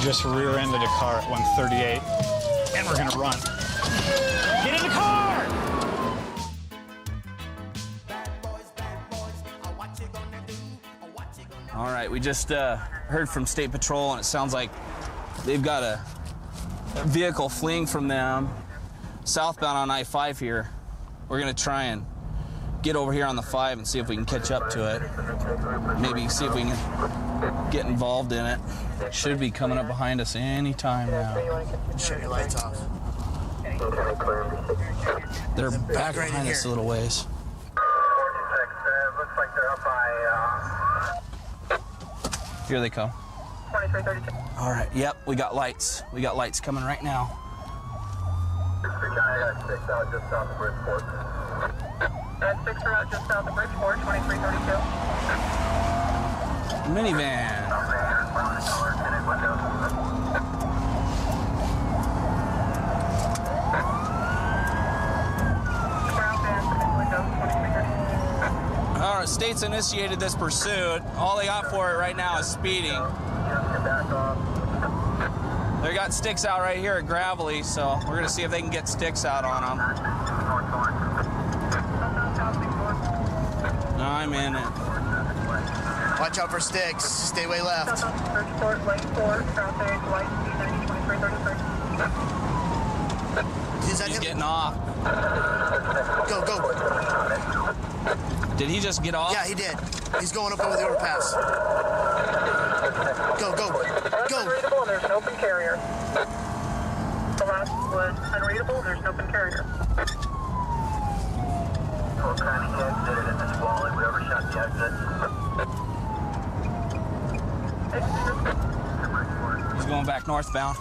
just rear-ended a car at 138, and we're gonna run. Get in the car! All right, we just heard from State Patrol, and it sounds like they've got a vehicle fleeing from them southbound on I-5 here. We're gonna try and get over here on the 5 and see if we can catch up to it. Maybe see if we can get involved in it. Should be coming up behind us any time now. Shut your lights off. They're back right behind us a little ways. Looks like they're up by... Here they come. 2332. All right, yep, we got lights. We got lights coming right now. I got 6 out just south of Bridgeport. That's 6 are out just south of Bridgeport, 2332. Minivan. All right, State's initiated this pursuit. All they got for it right now is speeding. They got sticks out right here at Gravelly, so we're gonna see if they can get sticks out on them. I'm in it. Watch out for sticks. Stay way left. He's getting off. Go, go. Did he just get off? Yeah, he did. He's going up over the overpass. Go, go, go. Unreadable, there's an open carrier. The last was unreadable, there's an open carrier. What kind of exited in this wall? We overshot the exit. He's going back northbound.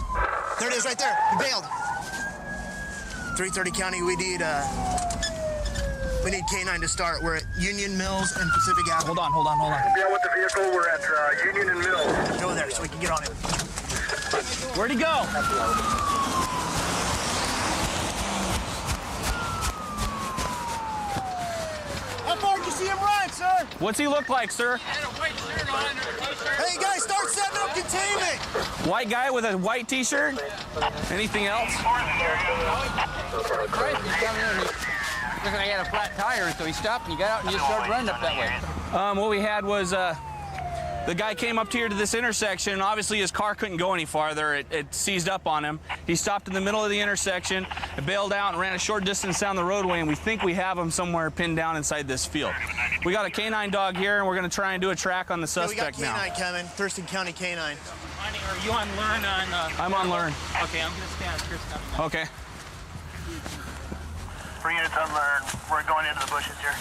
There it is, right there. He bailed. 330 County, we need K9 to start. We're at Union Mills and Pacific Avenue. Hold on, hold on, hold on. Yeah, with the vehicle, we're at Union and Mills. Go there so we can get on him. Where'd he go? How far did you see him run, sir? What's he look like, sir? Hey, guys, start setting up containment. White guy with a white t-shirt? Anything else? Looking like he had a flat tire, and so he stopped and he got out and he just started running up that way. What we had was the guy came up here to this intersection. Obviously, his car couldn't go any farther. It seized up on him. He stopped in the middle of the intersection, bailed out, and ran a short distance down the roadway, and we think we have him somewhere pinned down inside this field. We got a K9 dog here, and we're going to try and do a track on the suspect now. We got K9 coming, Thurston County K9. Are you on learn on... I'm on learn. Okay, I'm going to stand. Chris coming now. Okay. 3 units on learn. We're going into the bushes here.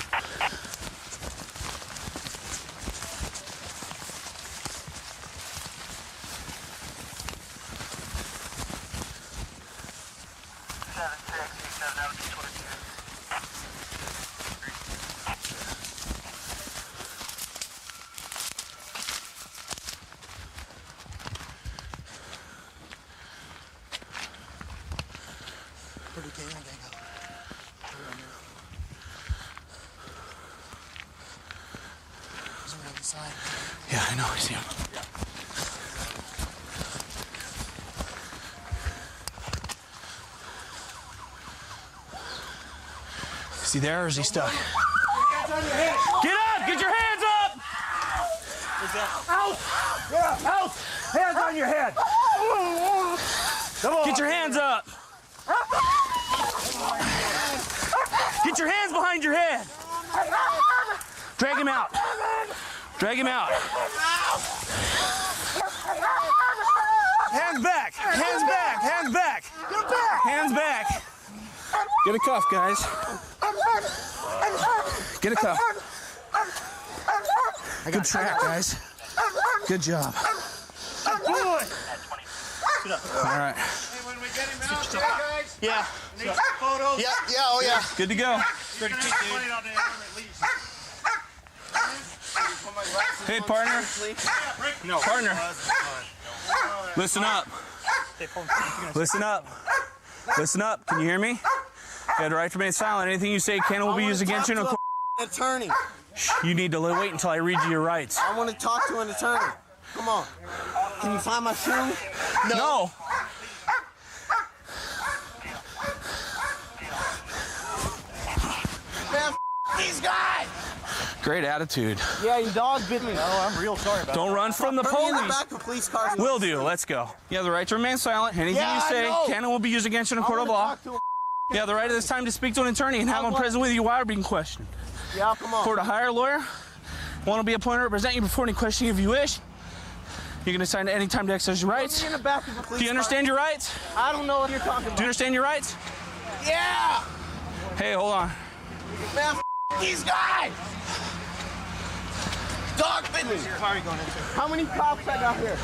Where'd the K9 guy go? He's on the other side. Yeah, I know. I see him. Is he there or is he stuck? Get up! Get your hands up! Out! Yeah, out! Hands on your head! Come on! Get your hands up! Get your hands behind your head! Drag him out! Drag him out! Hands back! Hands back! Hands back! Hands back! Get a cuff, guys. Get a cuff. Good track, guys. Good job. All right. Yeah. Yeah, yeah, oh yeah. Good to go. Hey, partner. No. Partner. Listen up. Listen up. Listen up. Can you hear me? You had the right to remain silent. Anything you say can will be used against you. Attorney. You need to wait until I read you your rights. I want to talk to an attorney. Come on. Can you find my shoe? No. Man, these guys! Great attitude. Yeah, your dog bit me. Oh, I'm real sorry about Don't run from the Put me in the police. back of police cars. Will do. Let's go. You have the right to remain silent. Anything Yeah, you I say know. can and will be used against you in a I court of wanna law. talk to him. You have the right at this time to speak to an attorney and have him present with you while being questioned. Yeah, come on. For to hire a lawyer, one will be appointed to represent you before any questioning if you wish. You can assign at any time to exercise your Put rights. me in the back of the police Do you understand your rights? car. I don't know what you're talking about. Do you understand your rights? Yeah! Hey, hold on. Man, these guys! Dog bit me. How many cops I got here?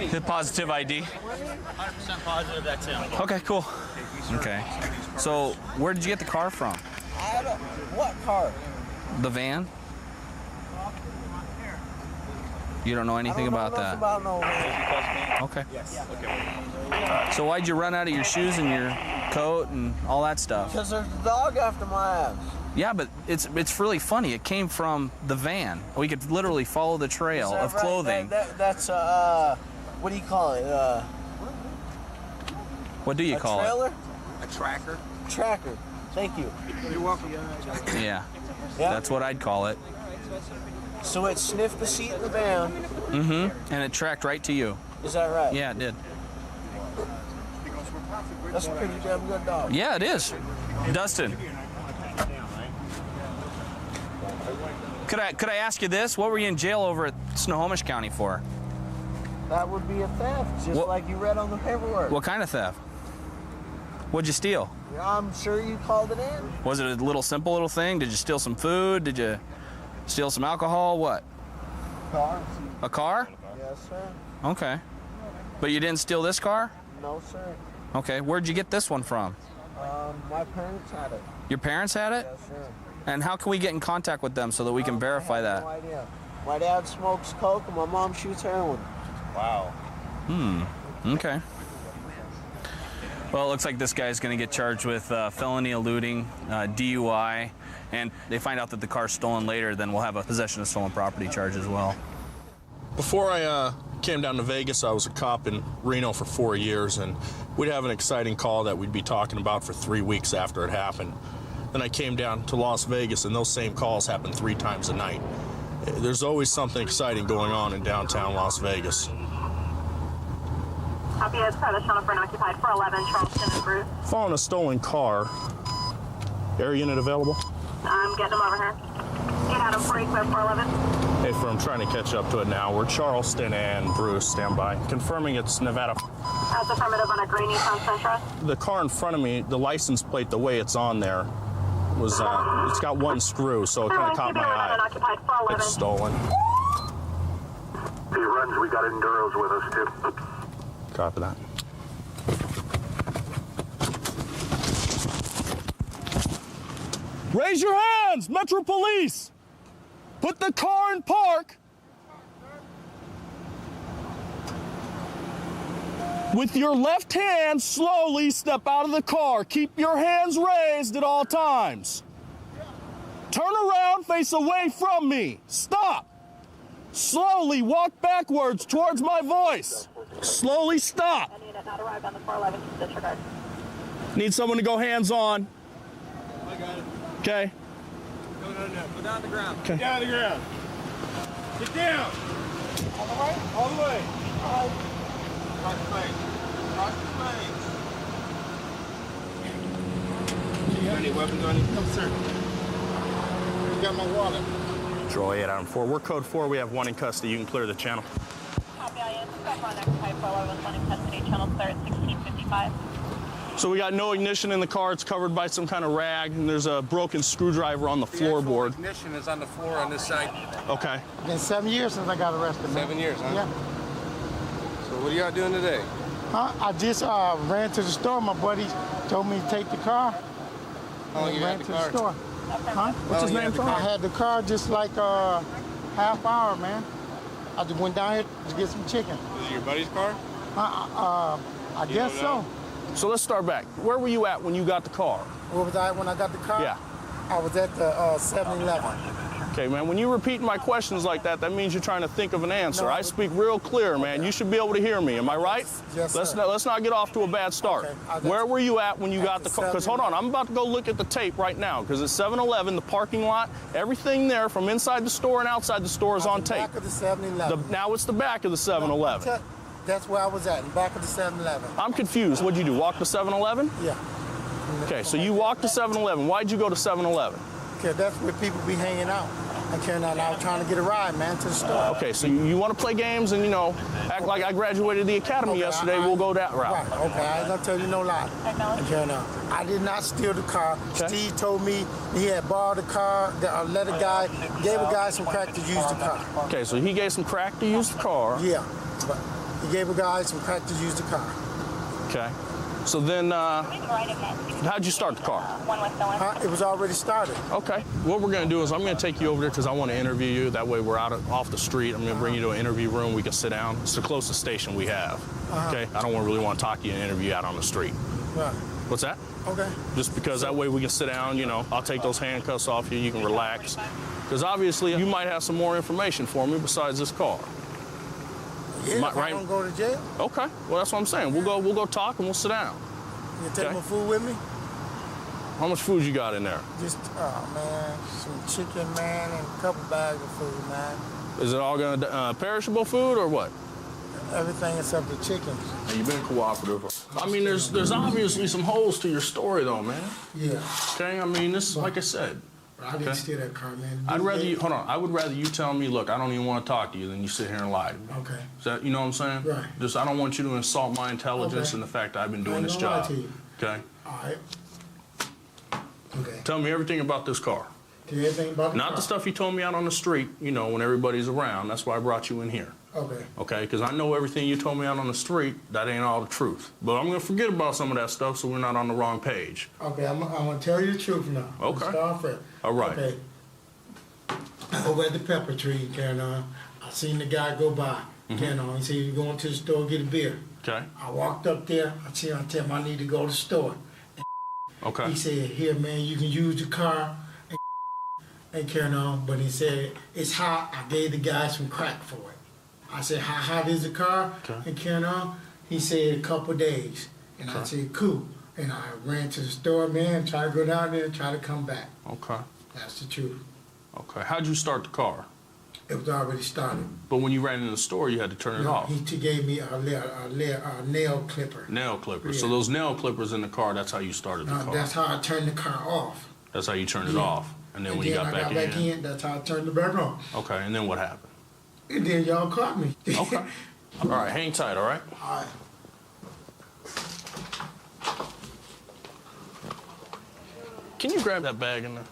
The positive ID. 100% positive that's him. Okay, cool. Okay. So, where did you get the car from? What car? The van? You don't know anything about that? About no Okay. So why'd you run out of your shoes and your coat and all that stuff? Because there's a dog after my ass. Yeah, but it's really funny. It came from the van. We could literally follow the trail Is that of right? clothing. That's what do you call it? What do you call a trailer? A tracker. Tracker. Thank you. You're welcome. it? Yeah. Yeah. That's what I'd call it. So it sniffed the seat in the van. Mm-hmm. And it tracked right to you. Is that right? Yeah, it did. That's a pretty damn good dog. Yeah, it is. Dustin. Could I ask you this? What were you in jail over at Snohomish County for? That would be a theft, just What- like you read on the paperwork. What kind of theft? What'd you steal? I'm sure you called it in. Was it a little simple little thing? Did you steal some food? Did you steal some alcohol? What? Car? A car? Yes, sir. Okay. But you didn't steal this car? No, sir. Okay. Where'd you get this one from? My parents had it. Your parents had it? Yes, sir. And how can we get in contact with them so that we can verify I have that? no idea. My dad smokes coke and my mom shoots heroin. Wow. Okay. Well, it looks like this guy's going to get charged with felony eluding, DUI, and they find out that the car's stolen later, then we'll have a possession of stolen property charge as well. Before I came down to Vegas, I was a cop in Reno for 4 years, and we'd have an exciting call that we'd be talking about for 3 weeks after it happened. Then I came down to Las Vegas, and those same calls happen 3 times a night. There's always something exciting going on in downtown Las Vegas. Copy, it's private shuttle for unoccupied 411 Charleston and Bruce. Following a stolen car. Air unit available? I'm getting them over here. Get out of 4 equip 411. Hey, I'm trying to catch up to it now. We're Charleston and Bruce, stand by. Confirming it's Nevada. That's affirmative on a green Nissan Sentra. The car in front of me, the license plate, the way it's on there, was it's got one screw, so it kind of caught my eye. Unoccupied 411. It's stolen. He runs, we got Enduros with us too. Copy that. Raise your hands, Metro Police! Put the car in park. With your left hand, slowly step out of the car. Keep your hands raised at all times. Turn around, face away from me. Stop. Slowly walk backwards towards my voice. Slowly stop. Any unit not arrived on the 411, disregard. Need someone to go hands on. I got it. Okay. No. Go down the ground. Okay. Get down the ground. Get down. All the way? All the way. All right. Cross the face. Cross the face. You got any weapons on you? No, sir. You got my wallet. Troy 8-4. We're code 4. We have one in custody. You can clear the channel. Copy, I am. Step on occupied 411, one in custody, channel clear at 1655. So we got no ignition in the car. It's covered by some kind of rag, and there's a broken screwdriver on the floorboard. Ignition is on the floor on this side. Okay. It's been 7 years since I got arrested, man. 7 years, huh? Yeah. So what are y'all doing today? I just ran to the store. My buddy told me to take the car. How long you ran had to the the car? store. Huh? What's his name, I Troy? had the car just like half hour, man. I just went down here to get some chicken. Was it your buddy's car? I guess so. So let's start back. Where were you at when you got the car? Where was I when I got the car? Yeah. I was at the 7-Eleven. Okay, man, when you repeat my questions like that, that means you're trying to think of an answer. No, I speak real clear, man. Okay. You should be able to hear me. Am I right? Yes, let's sir. let's not get off to a bad start. Okay, Where were you at when you got the car? Because hold on, I'm about to go look at the tape right now. Because it's 7-Eleven, the parking lot, everything there from inside the store and outside the store is on tape. Back of the 7-Eleven. Now it's the back of the 7-Eleven. That's where I was at, in the back of the 7-Eleven. I'm confused. What'd you do? Walk to 7-Eleven? Yeah. Okay, so you walked to 7-Eleven. Why'd you go to 7-Eleven? Okay, that's where people be hanging out. And I was trying to get a ride, man, to the store. Okay, so you want to play games and, you know, act like I graduated the academy yesterday. We'll go that route. Right, okay, I ain't gonna tell you no lie. I did not steal the car. Okay. Steve told me he had borrowed the car, let a guy, gave a guy some crack to use the car. Okay, so he gave some crack to use the car. Yeah, but he gave a guy some crack to use the car. Okay. So then, how'd you start the car? It was already started. Okay. What we're going to do is I'm going to take you over there because I want to interview you. That way we're off the street. I'm going to bring you to an interview room. We can sit down. It's the closest station we have. Okay. I don't really want to talk to you and interview you out on the street. Right. What's that? Okay. Just because that way we can sit down, you know, I'll take those handcuffs off you. You can relax. Because obviously you might have some more information for me besides this car. Yeah, if I don't go to jail. Okay. Well, that's what I'm saying. We'll go talk and we'll sit down. You take Okay. my food with me? How much food you got in there? Just, man, some chicken, man, and a couple bags of food, man. Is it all gonna perishable food or what? Everything except the chicken. You've been cooperative. I mean, there's obviously some holes to your story, though, man. Yeah. Okay. I mean, this, like I said. I didn't steal that car, man. I'd rather you hold on. I would rather you tell me, look, I don't even want to talk to you, than you sit here and lie to me. Okay. Is that, you know what I'm saying? Right. Just I don't want you to insult my intelligence Okay. and the fact that I've been doing I ain't this gonna lie job. to you. Okay. All right. Okay. Tell me everything about this car. Tell you everything about the Not car. the stuff you told me out on the street, you know, when everybody's around. That's why I brought you in here. Okay. Okay, because I know everything you told me out on the street, that ain't all the truth. But I'm going to forget about some of that stuff so we're not on the wrong page. Okay, I'm going to tell you the truth now. Okay. Start first. All right. Okay. Over at the pepper tree, carrying on, I seen the guy go by, carrying on. He said, you going to the store, get a beer. Okay. I walked up there. I tell him I need to go to the store. Okay. He said, here, man, you can use the car and carrying on. But he said, it's hot. I gave the guy some crack for it. I said, how hot is the car? Okay. And carrying on. He said, a couple days. And I said, cool. And I ran to the store, man, tried to go down there and try to come back. Okay. That's the truth. Okay. How'd you start the car? It was already started. But when you ran in the store, you had to turn it off. He gave me a nail clipper. Nail clippers. Yeah. So those nail clippers in the car, that's how you started the car. That's how I turned the car off. That's how you turned it off. And then when you got back in. That's how I turned it back on. Okay. And then what happened? And then y'all caught me. Okay. All right. Hang tight, all right? All right. Can you grab that bag in there?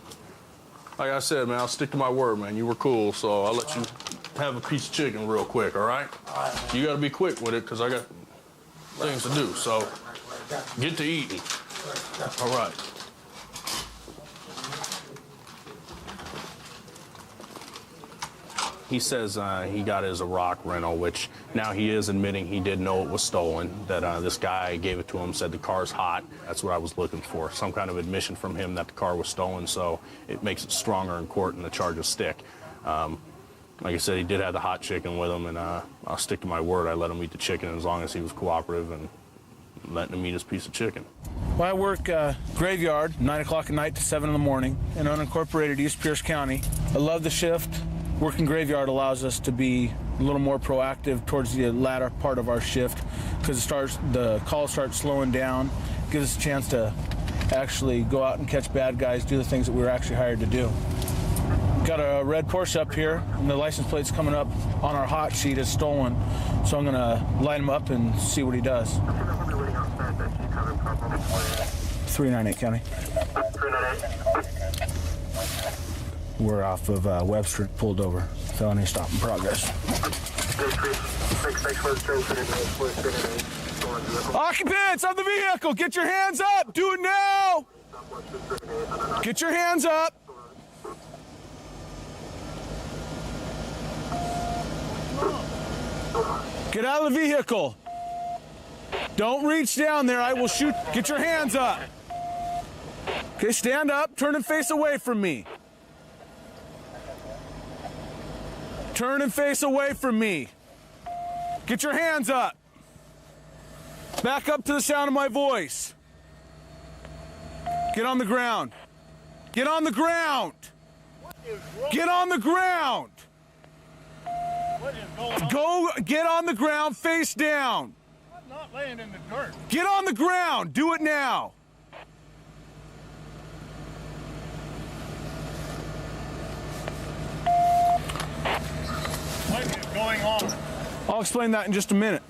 Like I said, man, I'll stick to my word, man. You were cool, so I'll let you have a piece of chicken real quick, all right? All right, man. You got to be quick with it because I got things to do, so get to eating. All right. He says he got it as a rock rental, which now he is admitting he did know it was stolen, that this guy gave it to him, said the car's hot. That's what I was looking for, some kind of admission from him that the car was stolen, so it makes it stronger in court and the charges stick. Like I said, he did have the hot chicken with him, and I'll stick to my word. I let him eat the chicken as long as he was cooperative and letting him eat his piece of chicken. Well, I work graveyard, 9 o'clock at night to 7 in the morning in unincorporated East Pierce County. I love the shift. Working graveyard allows us to be a little more proactive towards the latter part of our shift because the calls start slowing down, gives us a chance to actually go out and catch bad guys, do the things that we were actually hired to do. Got a red Porsche up here, and the license plate's coming up on our hot sheet as stolen, so I'm gonna light him up and see what he does. 398 County. 398. We're off of Webster, pulled over. Felony stop in progress. Occupants of the vehicle, get your hands up! Do it now! Get your hands up! Get out of the vehicle. Don't reach down there, I will shoot. Get your hands up. Okay, stand up, turn and face away from me. Turn and face away from me. Get your hands up. Back up to the sound of my voice. Get on the ground. Get on the ground. Get on the ground. What is going on? Go get on the ground face down. I'm not laying in the dirt. Get on the ground. Do it now. What is going on? I'll explain that in just a minute.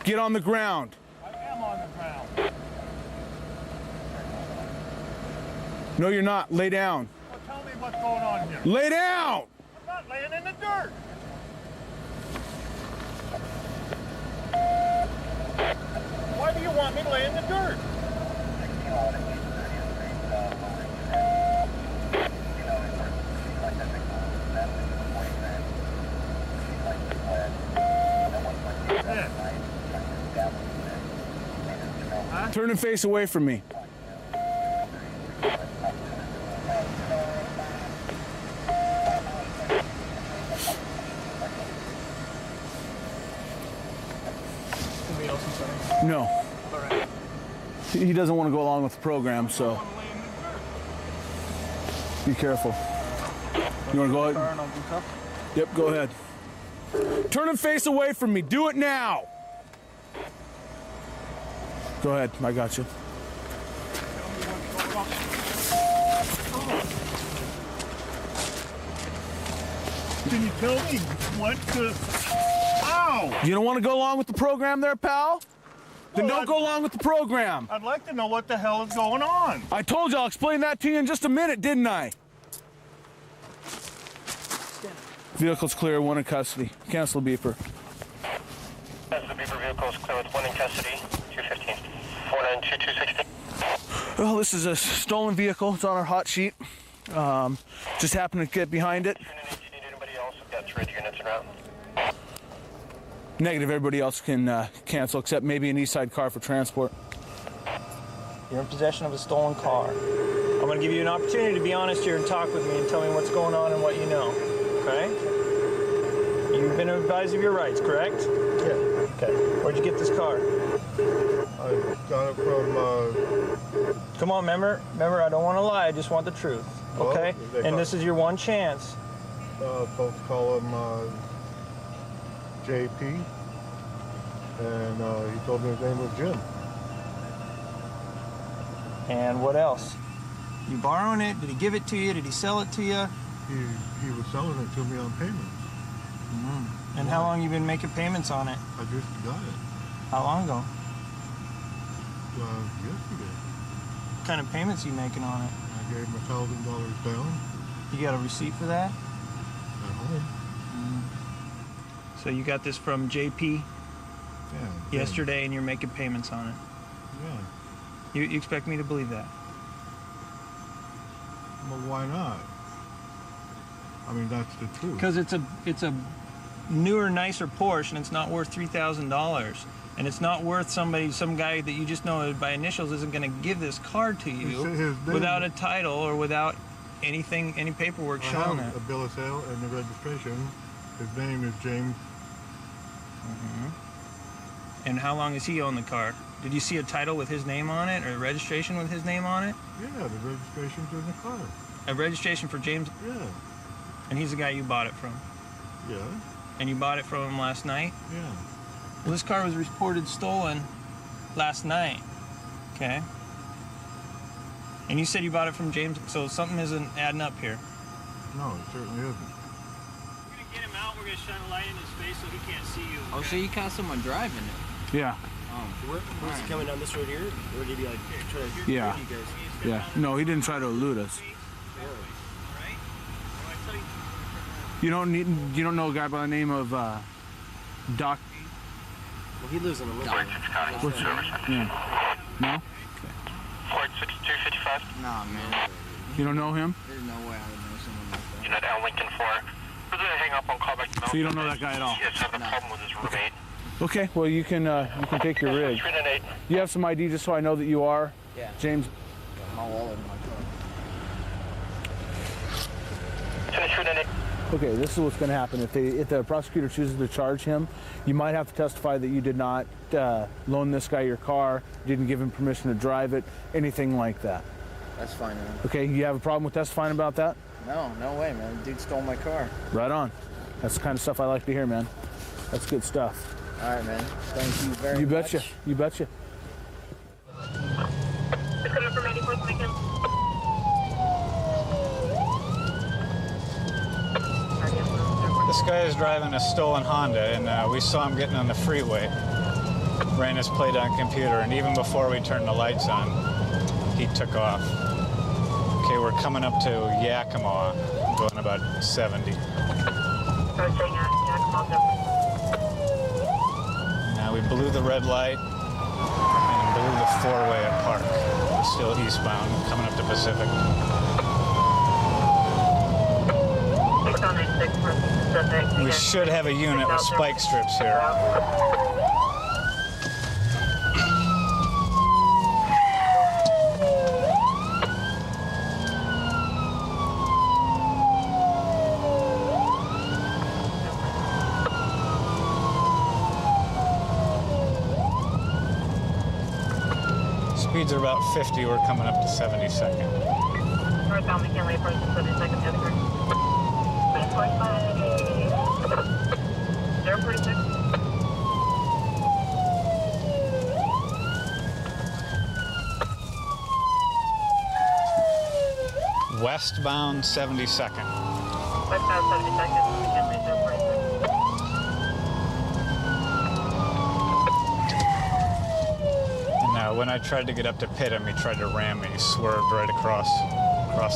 Get on the ground. I am on the ground. No, you're not. Lay down. Well, tell me what's going on here. Lay down. I'm not laying in the dirt. Why do you want me to lay in the dirt? Turn and face away from me. No. He doesn't want to go along with the program, so be careful. You want to go ahead? Yep, go ahead. Turn and face away from me. Do it now. Go ahead. I got you. Can you tell me what to... Ow! You don't want to go along with the program there, pal? Then Well, don't go along with the program. I'd like to know what the hell is going on. I told you I'll explain that to you in just a minute, didn't I? Vehicle's clear, one in custody. Cancel the beeper. The beeper vehicle is clear with one in custody, 215. 492216. Well, this is a stolen vehicle. It's on our hot sheet. Just happened to get behind it. Do you need anybody else? We've got 3 units en route. Negative, everybody else can cancel except maybe an east side car for transport. You're in possession of a stolen car. I'm going to give you an opportunity to be honest here and talk with me and tell me what's going on and what you know. Okay? You've been advised of your rights, correct? Yeah. Okay. Where'd you get this car? I got it from, Come on, remember, I don't want to lie. I just want the truth. Well, Okay? And this is your one chance. folks call him, JP. And, he told me his name was Jim. And what else? You borrowing it? Did he give it to you? Did he sell it to you? He was selling it to me on payments. Mm-hmm. And how long you been making payments on it? I just got it. How long ago? Yesterday. What kind of payments are you making on it? I gave him $1,000 down You got a receipt for that? at home. So you got this from JP Yeah. yesterday and you're making payments on it. Yeah. You expect me to believe that? Well, why not? I mean, that's the truth. Because it's a newer, nicer Porsche and it's not worth $3,000. And it's not worth some guy that you just know by initials isn't going to give this car to you His name- without a title or without any paperwork I showing have it. a bill of sale and the registration. His name is James. And how long has he owned the car? Did you see a title with his name on it or a registration with his name on it? Yeah, the registration's in the car. A registration for James, Yeah. and he's the guy you bought it from. Yeah. And you bought it from him last night? Yeah. Well, this car was reported stolen last night, okay? And you said you bought it from James, so something isn't adding up here. No, it certainly isn't. We're gonna get him out, we're gonna shine a light in his face so he can't see you. Oh, so you caught someone driving it? Yeah. Was he coming down this road here? Or did he like try to Yeah. you guys? Yeah. No, he didn't try to elude us. You don't know a guy by the name of Doc? Well, he lives in a little. Yeah. No? Ford 6255. Nah, man. You don't know him? There's no way I would know someone like that. Unit L Lincoln 4. We're going to hang up on callback to So you don't know that guy at all? He is having a problem with his roommate. Okay, well you can take your rig. 398. You have some ID just so I know that you are Yeah. James. Got my wallet in my car. 398. Okay, this is what's going to happen. If the prosecutor chooses to charge him, you might have to testify that you did not loan this guy your car, didn't give him permission to drive it, anything like that. That's fine, man. Okay, you have a problem with testifying about that? No, no way, man. Dude stole my car. Right on. That's the kind of stuff I like to hear, man. That's good stuff. All right, man. Thank you very much. You betcha. You betcha. Coming from 84th Macon. This guy is driving a stolen Honda, and we saw him getting on the freeway. Ran his plate on computer, and even before we turned the lights on, he took off. Okay, we're coming up to Yakima, going about 70. Now we blew the red light and blew the four-way at Park. We're still eastbound, coming up to Pacific. We should have a unit with spike strips here. Speeds are about 50, we're coming up to 72nd. Northbound McKinley approaching 72nd, the other car. 046. Westbound 72nd. Westbound 72nd, McKinley 046. When I tried to get up to pit him, he tried to ram me. He swerved right across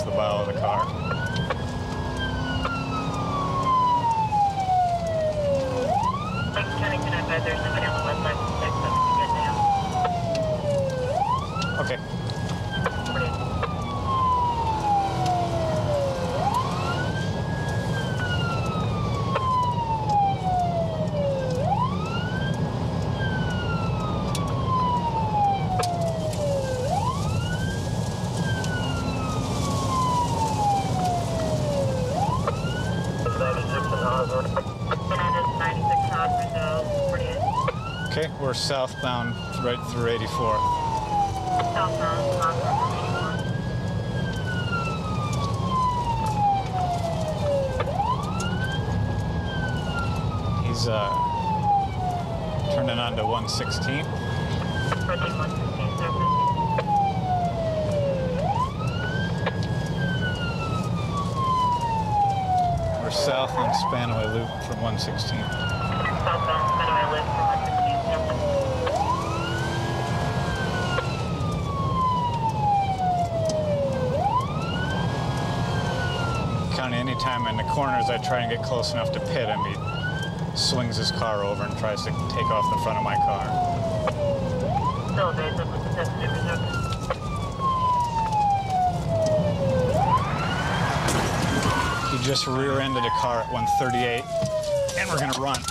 the bow of the car. Okay. Okay, we're southbound right through 84. Southbound, from 84. He's turning onto 116. Approaching 116 surface. We're south on Spanaway Loop from 116. Southbound Spanaway Loop from 116 surface. County, anytime in the corners I try and get close enough to pit him, he swings his car over and tries to take off the front of my car. Still evasive with the sensitive reserve. He just rear-ended a car at 138, and we're gonna run.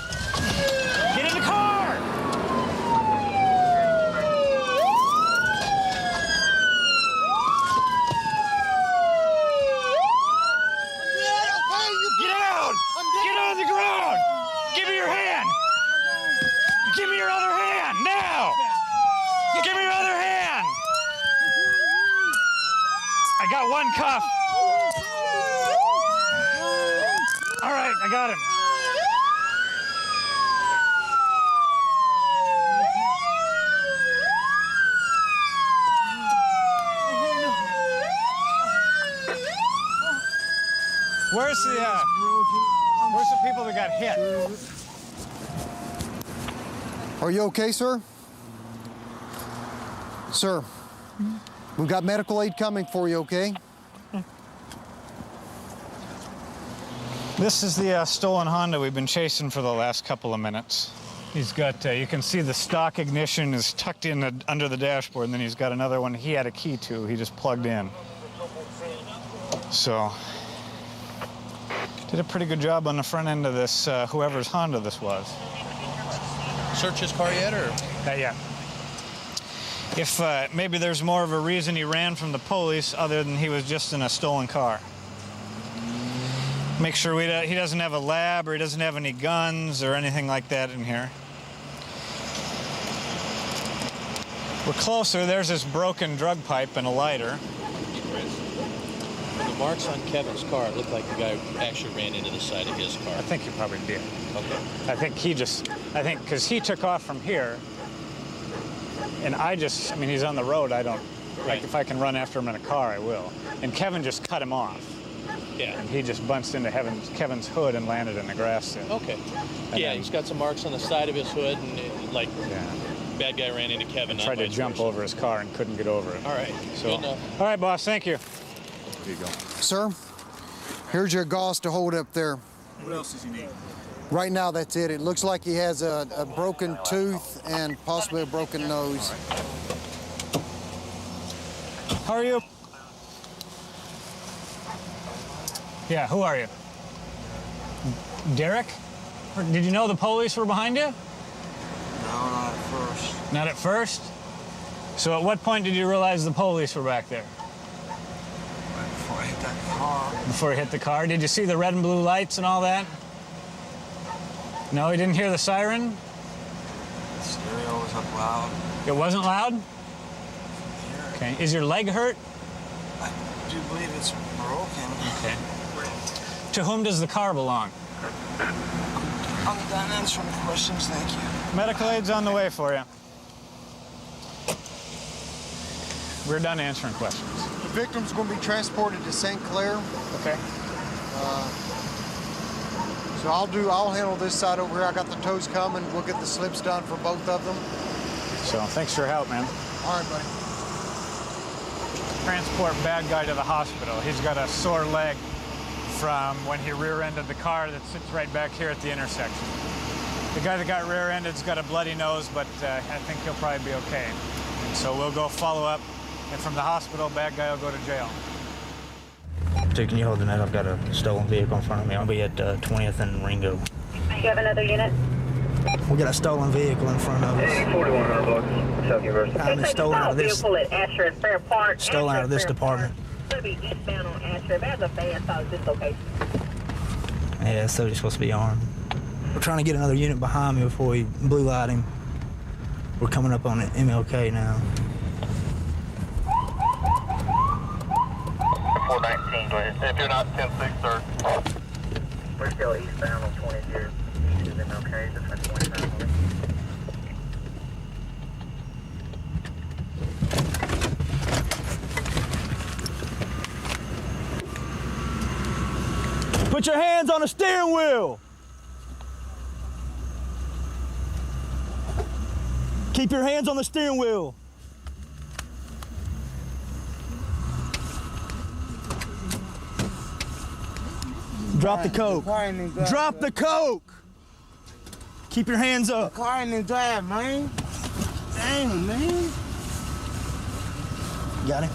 Get in the car! Get out! Get on the ground! Give me your hand! Give me your other hand, now! Give me your other hand! I got one cuff. All right, I got him. Where's the people that got hit? Are you okay, sir? Sir, we've got medical aid coming for you, okay? This is the stolen Honda we've been chasing for the last couple of minutes. He's got, you can see the stock ignition is tucked in under the dashboard, and then he's got another one he had a key to. He just plugged in. So, did a pretty good job on the front end of this, whoever's Honda this was. Search his car yet, or? Not yet. If maybe there's more of a reason he ran from the police other than he was just in a stolen car. Make sure he doesn't have a lab or he doesn't have any guns or anything like that in here. We're closer. There's this broken drug pipe and a lighter. The marks on Kevin's car, it looked like the guy actually ran into the side of his car. I think he probably did. Okay. I think because he took off from here, and I mean, he's on the road, I don't, like, if I can run after him in a car, I will. And Kevin just cut him off. Yeah. And he just bunched into Kevin's hood and landed in the grass there. Okay. And yeah, then, he's got some marks on the side of his hood, and bad guy ran into Kevin. Tried to jump over his car and couldn't get over it. All right. So, all right, boss, thank you. Here you go. Sir, here's your gauze to hold up there. What else does he need? Right now, that's it. It looks like he has a broken tooth and possibly a broken nose. How are you? Yeah, who are you? Derek? Did you know the police were behind you? No, not at first. Not at first? So at what point did you realize the police were back there? Right before I hit that car. Before you hit the car? Did you see the red and blue lights and all that? No, you didn't hear the siren? The stereo was up loud. It wasn't loud? Okay. Is your leg hurt? I do believe it's broken. Okay. To whom does the car belong? I'm done answering questions, thank you. Medical aid's on the way for you. We're done answering questions. The victim's going to be transported to St. Clair. Okay. So I'll handle this side over here. I got the toes coming. We'll get the slips done for both of them. So thanks for your help, man. All right, buddy. Transport bad guy to the hospital. He's got a sore leg from when he rear-ended the car that sits right back here at the intersection. The guy that got rear-ended's got a bloody nose, but I think he'll probably be okay. And so we'll go follow up, and from the hospital, bad guy will go to jail. Can you hold the net? I've got a stolen vehicle in front of me. I'll be at 20th and Ringo. You have another unit? We got a stolen vehicle in front of us. 4100 bucks. Stolen out of this. Stolen out of this department. It'll be eastbound on Asher. There's a van south this location. Yeah, so you're supposed to be armed. We're trying to get another unit behind me before we blue light him. We're coming up on MLK now. 419, go ahead. If you're not 10-6, sir. We're still eastbound on 20 here. East is MLK, just like 29. Put your hands on the steering wheel. Keep your hands on the steering wheel. Drop the coke. Drop the coke. Keep your hands up. The car in the drive, man. Dang, man. Got him.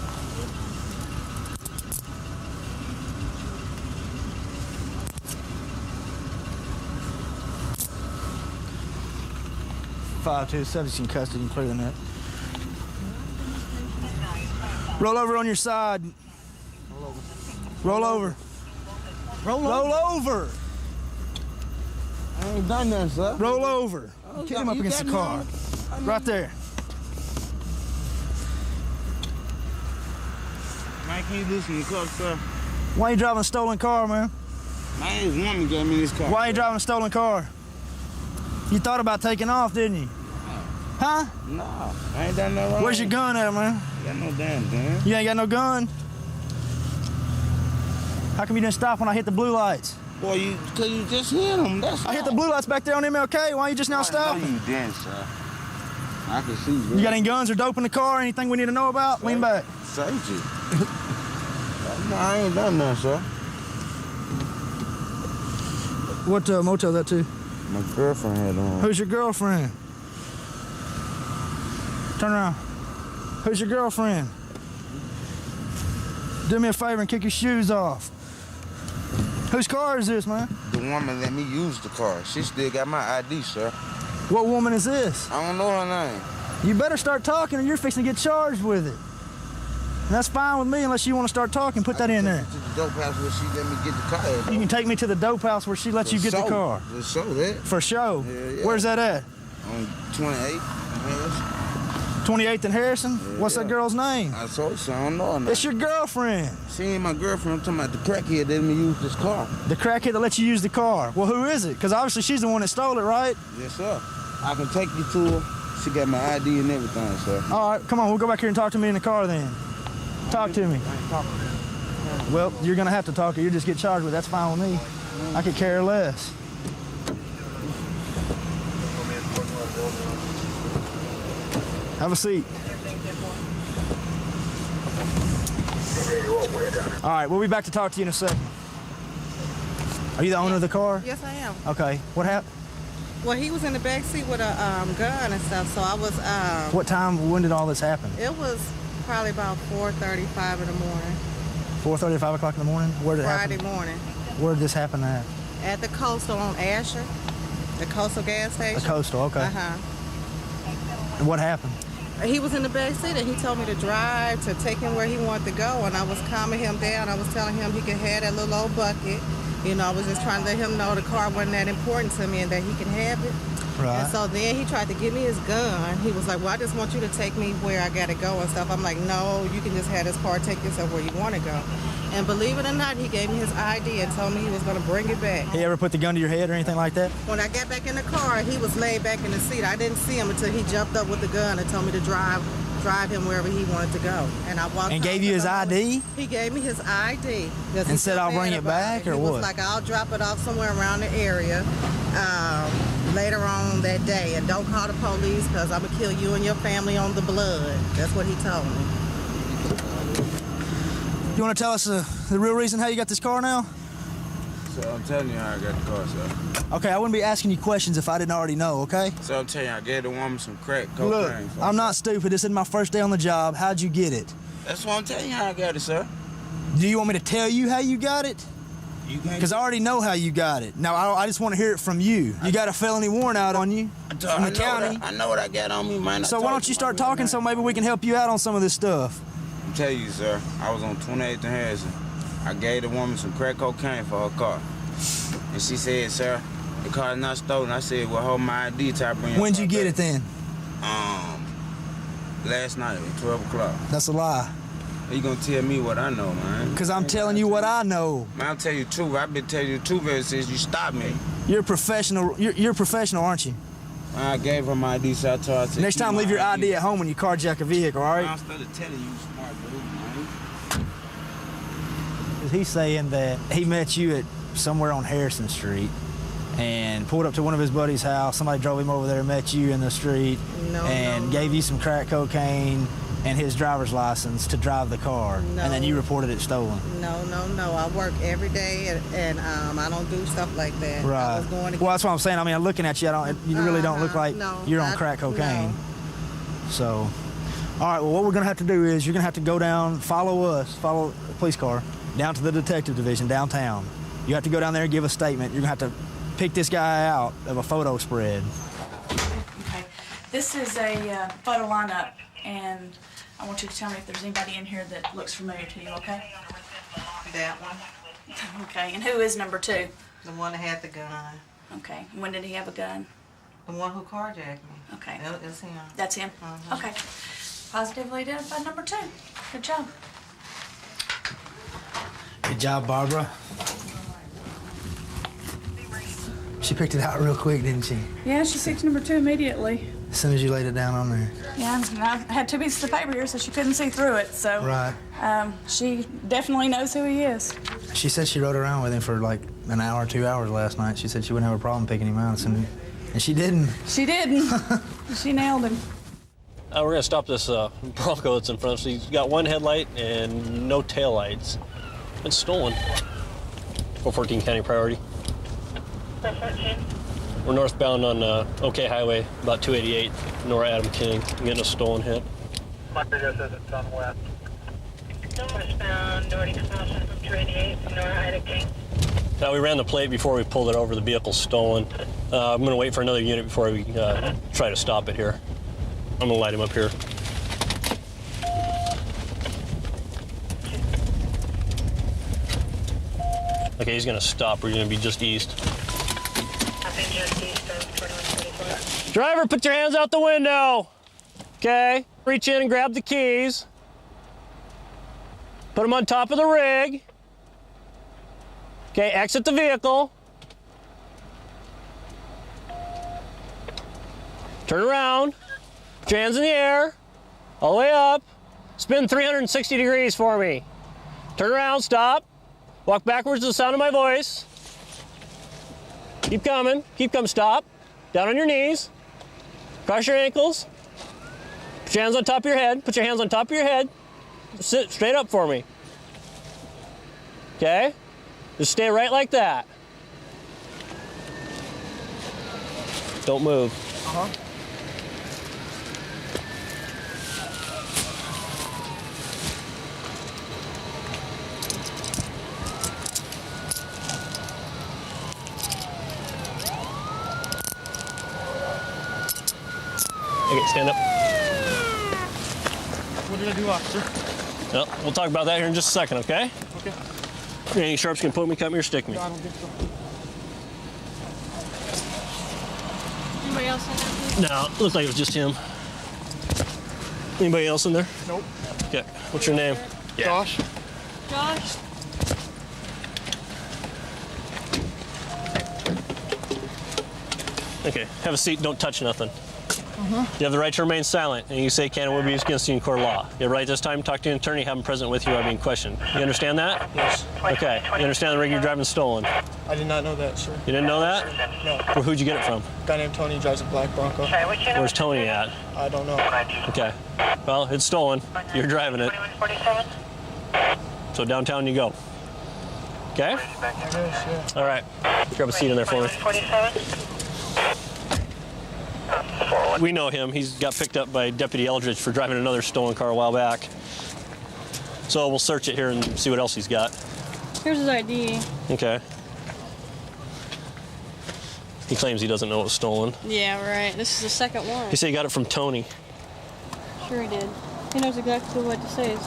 Five to subject in custody, including that. Roll over on your side. Roll over. Roll over. I ain't done that, sir. Roll over. Kick him up against the car. Right there. Man, can you loosen the cuffs, sir? Why you driving a stolen car, man? Man, his woman gave me this car. Why you driving a stolen car? You thought about taking off, didn't you? Huh? No, I ain't done no wrong. Where's your gun at, man? I got no damn gun. You ain't got no gun? How come you didn't stop when I hit the blue lights? Boy, cause you just hit him, that's I hit the blue lights back there on MLK. Why you just now stopping? No, you didn't, sir. I can see you. You got any guns or dope in the car? Anything we need to know about? Lean back. Safety. No, I ain't done that, sir. What motel that to? My girlfriend had on. Who's your girlfriend? Turn around. Who's your girlfriend? Do me a favor and kick your shoes off. Whose car is this, man? The woman let me use the car. She still got my ID, sir. What woman is this? I don't know her name. You better start talking or you're fixing to get charged with it. That's fine with me unless you want to start talking. Put that in there. To the dope house where she let me get the car at. You can take me to the dope house where she lets you get the car. For sure, that. For sure? Yeah. Where's that at? On 28th and Harrison. 28th and Harrison? Yeah, What's that girl's name? I told you, so I don't know. It's your girlfriend. She ain't my girlfriend. I'm talking about the crackhead that let me use this car. The crackhead that lets you use the car. Well, who is it? Because obviously she's the one that stole it, right? Yes, sir. I can take you to her. She got my ID and everything, sir. All right, come on. We'll go back here and talk to me in the car then. Talk to me. Well, you're going to have to talk or you just get charged with it. That's fine with me. I could care less. Have a seat. All right, we'll be back to talk to you in a second. Are you the owner of the car? Yes, I am. Okay. What happened? Well, he was in the back seat with a gun and stuff, so I was... What time, when did all this happen? It was probably about 4:35 in the morning. 4:30, 5 o'clock in the morning? Where did it happen? Friday morning. Where did this happen at? At the Coastal on Asher, the Coastal gas station. The Coastal, okay. Uh-huh. And what happened? He was in the back seat and he told me to drive to take him where he wanted to go, and I was calming him down. I was telling him he could have that little old bucket. You know, I was just trying to let him know the car wasn't that important to me and that he can have it. Right. And so then he tried to give me his gun. He was like, well, I just want you to take me where I got to go and stuff. I'm like, no, you can just have this car, take yourself where you want to go. And believe it or not, he gave me his ID and told me he was going to bring it back. He ever put the gun to your head or anything like that? When I got back in the car, he was laid back in the seat. I didn't see him until he jumped up with the gun and told me to drive him wherever he wanted to go. And I walked. And gave you his ID? He gave me his ID. And said, I'll bring it back, or he what? was like, I'll drop it off somewhere around the area later on that day. And don't call the police because I'm going to kill you and your family on the blood. That's what he told me. You want to tell us the real reason how you got this car now? So I'm telling you how I got the car, sir. Okay, I wouldn't be asking you questions if I didn't already know, okay? So I'm telling you, I gave the woman some crack cocaine. Look, I'm not stupid. This is my first day on the job. How'd you get it? That's what I'm telling you how I got it, sir. Do you want me to tell you how you got it? Because I already know how you got it. Now, I just want to hear it from you. You got a felony warrant out on you from the county. I know what I got on me, man. So why don't you start talking so maybe we can help you out on some of this stuff? I'm telling you, sir, I was on 28th and Harrison. I gave the woman some crack cocaine for her car. And she said, sir, the car is not stolen. I said, well, hold my ID till I bring your When'd car you get back. it then? Last night at 12 o'clock. That's a lie. You gonna tell me what I know, man? Because I'm telling you what I know. Man, I'll tell you the truth. I've been telling you the truth ever since you stopped me. You're professional. You're professional, aren't you? I gave her my ID, so I told her, I said, Next time, leave your ID at home when you carjack a vehicle, all right? I'm still telling you, smart dude, man. He's saying that he met you at somewhere on Harrison Street and pulled up to one of his buddy's house. Somebody drove him over there, met you in the street, and gave you some crack cocaine and his driver's license to drive the car. No. And then you reported it stolen. No. I work every day, and I don't do stuff like that. Right. I was going to Well, that's what I'm saying. I mean, looking at you, you really don't look like you're on I- crack cocaine. no. So, all right, well, what we're going to have to do is you're going to have to go down, follow the police car, down to the detective division downtown. You have to go down there and give a statement. You're going to have to pick this guy out of a photo spread. Okay. This is a photo lineup, and I want you to tell me if there's anybody in here that looks familiar to you, okay? That one. Okay, and who is number 2? The one that had the gun. Okay, when did he have a gun? The one who carjacked me. Okay. It's him. That's him? Okay. Positively identified number 2. Good job. Good job, Barbara. She picked it out real quick, didn't she? Yeah, she picked number 2 immediately. As soon as you laid it down on there. Yeah, and I had 2 pieces of paper here, so she couldn't see through it. So Right. She definitely knows who he is. She said she rode around with him for like an hour, 2 hours last night. She said she wouldn't have a problem picking him out. And she didn't. She didn't. She nailed him. We're going to stop this Bronco that's in front of us. He's got one headlight and no taillights. It's stolen. 414 County Priority. 414. We're northbound on OK Highway, about 288, Nora Adam King, getting a stolen hit. My radio says it's on west. Northbound, North Expansion from 288, Nora Adam King. Now, we ran the plate before we pulled it over. The vehicle's stolen. I'm going to wait for another unit before we try to stop it here. I'm going to light him up here. Okay, he's gonna stop. We're gonna be just east. Driver, put your hands out the window. Okay, reach in and grab the keys. Put them on top of the rig. Okay, exit the vehicle. Turn around. Put your hands in the air. All the way up. Spin 360 degrees for me. Turn around, stop. Walk backwards to the sound of my voice. Keep coming, stop. Down on your knees. Cross your ankles. Put your hands on top of your head. Put your hands on top of your head. Sit straight up for me. Okay? Just stay right like that. Don't move. Uh-huh. Okay, stand up. What did I do, officer? Well, we'll talk about that here in just a second, okay? Okay. Any sharps can poke me, cut me, or stick me. No, I don't think so. Anybody else in there? No, it looked like it was just him. Anybody else in there? Nope. Okay, what's your name? Josh. Josh? Okay, have a seat, don't touch nothing. Uh-huh. You have the right to remain silent, and you say can and will be used against you in court of law. You have the right this time to talk to an attorney, have him present with you while being questioned. You understand that? Yes. Okay, you understand the rig you're driving is stolen? I did not know that, sir. You didn't know that? No. Well, who'd you get it from? A guy named Tony drives a black Bronco. Where's Tony at? I don't know. Okay, well, it's stolen. You're driving it. So downtown you go. Okay? I guess, yeah. All right, grab a seat in there for me. We know him. He's got picked up by Deputy Eldridge for driving another stolen car a while back. So we'll search it here and see what else he's got. Here's his ID. Okay. He claims he doesn't know it was stolen. Yeah, right. This is the second one. He said he got it from Tony. Sure he did. He knows exactly what to say.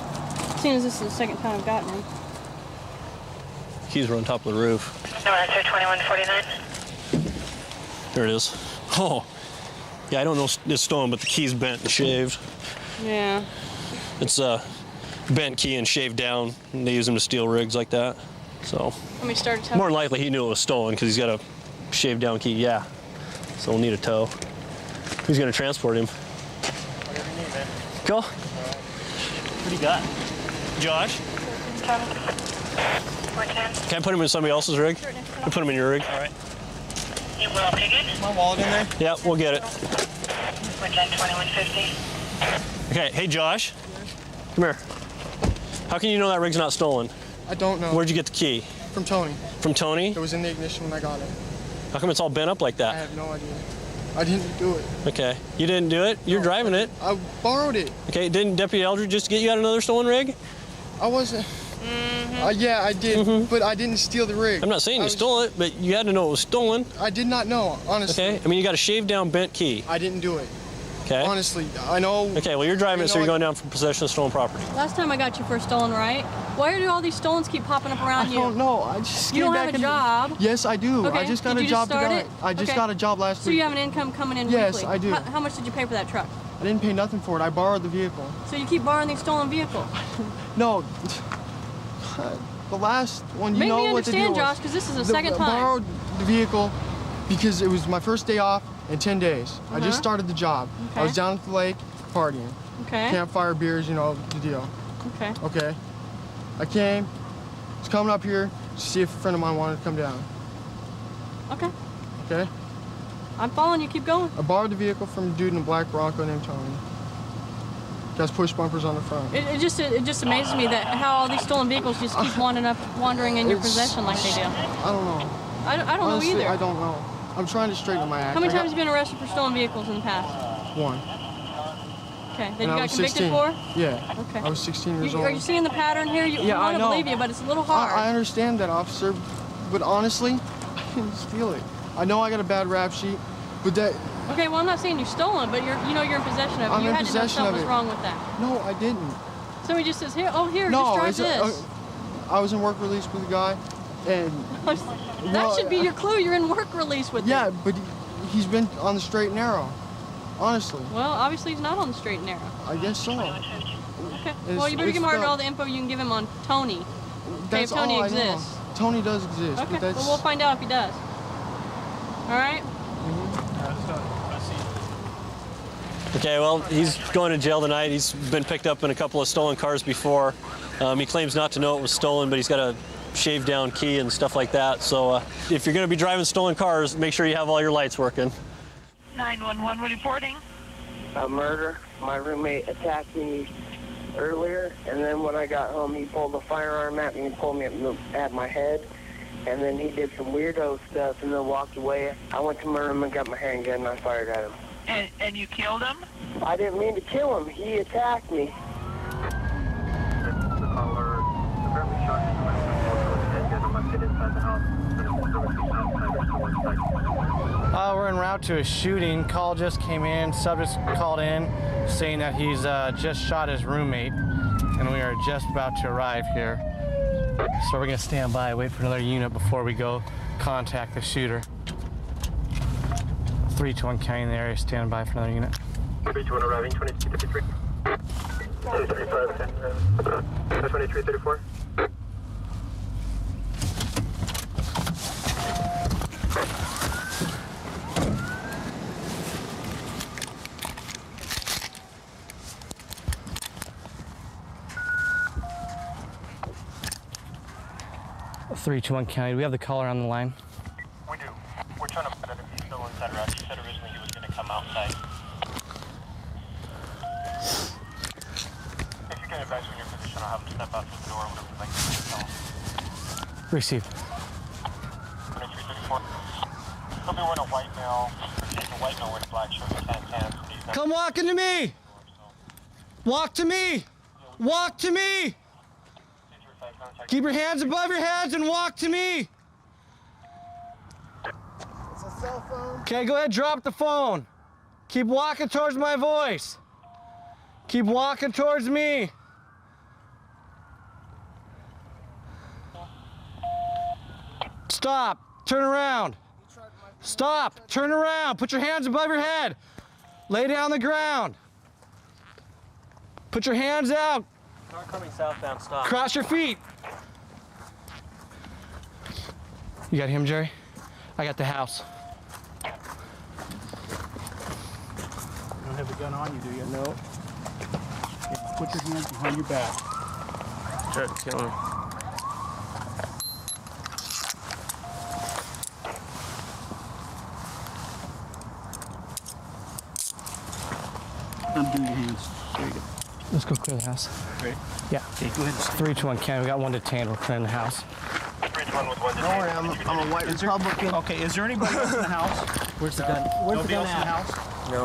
Seeing as this is the second time I've gotten him. Keys were on top of the roof. No answer, 2149. There it is. Oh. Yeah, I don't know if it's stolen, but the key's bent and shaved. Yeah. It's a bent key and shaved down, and they use them to steal rigs like that. So, Let me start to tell more than likely he knew it was stolen because he's got a shaved down key, yeah. So we'll need a tow. Who's gonna transport him? Whatever you need, man. Cool. What do you got? Josh? Can I put him in somebody else's rig? Can I put him in your rig? All right. You will take it? Is my wallet in there? Yeah, we'll get it. We're done 2150. Okay, hey Josh. Come here. How can you know that rig's not stolen? I don't know. Where'd you get the key? From Tony. From Tony? It was in the ignition when I got it. How come it's all bent up like I that? have no idea. I didn't do it. Okay, you didn't do it? You're driving it. I borrowed it. Okay, didn't Deputy Eldridge just get you out another stolen rig? I wasn't. Yeah, I did, but I didn't steal the rig. I'm not saying you stole it, but you had to know it was stolen. I did not know, honestly. Okay, I mean you got a shaved down bent key. I didn't do it. Okay. Honestly, I know. Okay, well you're driving it, so you're going down for possession of stolen property. Last time I got you for a stolen, right? Why do all these stolens keep popping up around you? I don't know. I just You came don't back have a in- job. Yes, I do. Okay. I just got Did a you job just start today. it? I just Okay. got a job last So week. you have an income coming in Yes, weekly? I do. How much did you pay for that truck? I didn't pay nothing for it. I borrowed the vehicle. So you keep borrowing these stolen vehicles? No. The last one, you Make know me what the deal understand, was. Josh, because this is the second I time. borrowed the vehicle because it was my first day off in 10 days. I Uh-huh. just started the job. I was Okay. down at the lake partying. Okay. Campfire beers, you know, the deal. Okay. Okay. I came, was coming up here to see if a friend of mine wanted to come down. Okay. Okay? I'm following you. Keep going. I borrowed the vehicle from a dude in a black Bronco named Tony. Got push bumpers on the front. It just amazes me that how all these stolen vehicles just keep wandering in your possession like they do. I don't know. I don't Honestly, know either. I don't know. I'm trying to straighten my act. How many I got times have you been arrested for stolen vehicles in the past? One. Okay. That And you I got was convicted 16. for? Yeah. Okay. I was 16 years old. Are you seeing the pattern here? Yeah, we want I to know. believe you, but it's a little hard. I understand that, officer, but honestly, I didn't steal it. I know I got a bad rap sheet, but that. Okay, well I'm not saying you stolen, but you're in possession of it. I'm You in had to know possession something of was it. wong with that. No, I didn't. So he just says, here, No, just drive this. I was in work release with a guy. And That should be your clue. You're in work release with yeah, him. but he's been on the straight and narrow. Honestly. Well, obviously he's not on the straight and narrow. I guess so. Okay. Well, you better give Martin all the info you can give him on Tony. Okay, if Tony exists. Tony does exist. Okay, But that's... well, we'll find out if he does. All right? Okay, well, he's going to jail tonight. He's been picked up in a couple of stolen cars before. He claims not to know it was stolen, but he's got a shaved down key and stuff like that. So if you're going to be driving stolen cars, make sure you have all your lights working. 911 reporting. A murder. My roommate attacked me earlier, and then when I got home, he pulled a firearm at me and pulled me at my head. And then he did some weirdo stuff and then walked away. I went to my room and got my handgun and I fired at him. And you killed him? I didn't mean to kill him. He attacked me. We're en route to a shooting. Call just came in. Subject called in saying that he's just shot his roommate, and we are just about to arrive here. So we're gonna stand by, wait for another unit before we go contact the shooter. 321 County in the area, stand by for another unit. 321 arriving, 2253. 2334. .321 County. Do we have the caller on the line? We do. We're trying to find out if he's still inside or out. He said originally he was going to come outside. If you can advise me in your position, I'll have him step out through the door or whatever you'd like to tell him. Receive. 2334. He'll be wearing a white male, a white male with a black shirt and tan pants. Come walking to me! Walk to me! Walk to me! Keep your hands above your heads and walk to me! It's a cell phone. Okay, go ahead, drop the phone. Keep walking towards my voice. Keep walking towards me. Stop. Turn around. Stop. Turn around. Put your hands above your head. Lay down on the ground. Put your hands out. Car coming southbound, stop. Cross your feet. You got him, Jerry? I got the house. You don't have the gun on you, do you? No. Put your hands behind your back. Try to kill him. Undo your hands. There you go. Let's go clear the house. Ready? Yeah. Okay, go ahead. 321 County. We got one detained. We're clearing the house. 321 with one Don't worry, I'm a white Republican. Okay, is there anybody else in the house? Where's the gun? Where's the Nobody gun else in the at? house? No.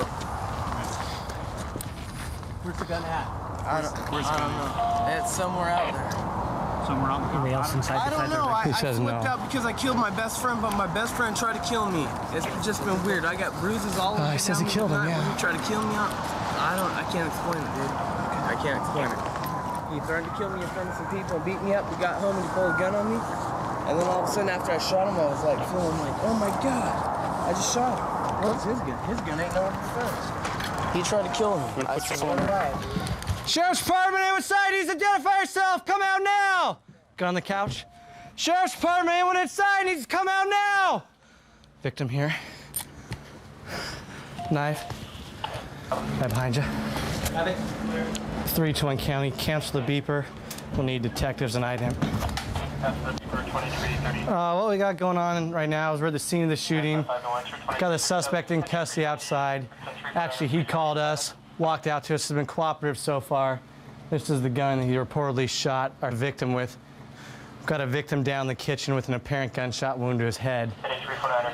Where's the gun at? Where's the gun? It's somewhere out there. Somewhere out there. Anybody else inside? I don't know. I says flipped no? out because I killed my best friend, but my best friend tried to kill me. It's just been weird. I got bruises all over. He says he killed him, yeah. When he tried to kill me, I can't explain it, dude. I can't explain it. He threatened to kill me in front of some people and beat me up. We got home and he pulled a gun on me. And then all of a sudden, after I shot him, I was like feeling like, oh my God, I just shot him. What's his gun? His gun ain't no defense. He tried to kill me. I swear to God. Sheriff's Department, anyone inside needs to identify yourself. Come out now. Gun on the couch. Sheriff's Department, anyone inside needs to come out now. Victim here. Knife. Right behind you. Have it. 321 County, cancel the beeper. We'll need detectives and IDEM. What we got going on right now is we're at the scene of the shooting. Got the suspect in custody outside. Actually, he called us, walked out to us, has been cooperative so far. This is the gun he reportedly shot our victim with. Got a victim down in the kitchen with an apparent gunshot wound to his head.